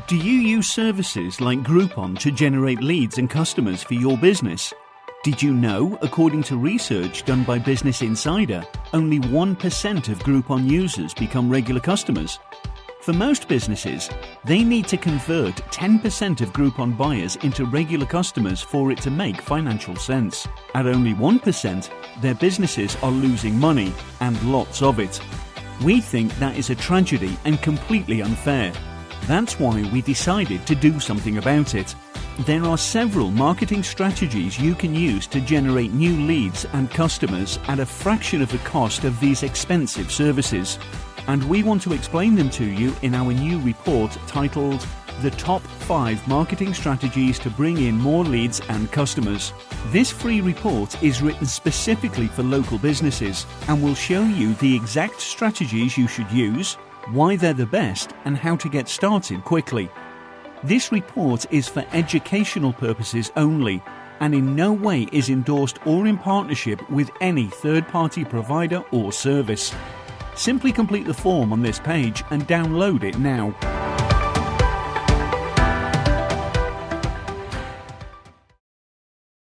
Do you use services like Groupon to generate leads and customers for your business? Did you know, according to research done by Business Insider, only 1% of Groupon users become regular customers? For most businesses, they need to convert 10% of Groupon buyers into regular customers for it to make financial sense. At only 1%, their businesses are losing money, and lots of it. We think that is a tragedy and completely unfair. That's why we decided to do something about it. There are several marketing strategies you can use to generate new leads and customers at a fraction of the cost of these expensive services. And we want to explain them to you in our new report titled The Top 5 Marketing Strategies to Bring in More Leads and Customers. This free report is written specifically for local businesses and will show you the exact strategies you should use, why they're the best, and how to get started quickly. This report is for educational purposes only and in no way is endorsed or in partnership with any third-party provider or service. Simply complete the form on this page and download it now.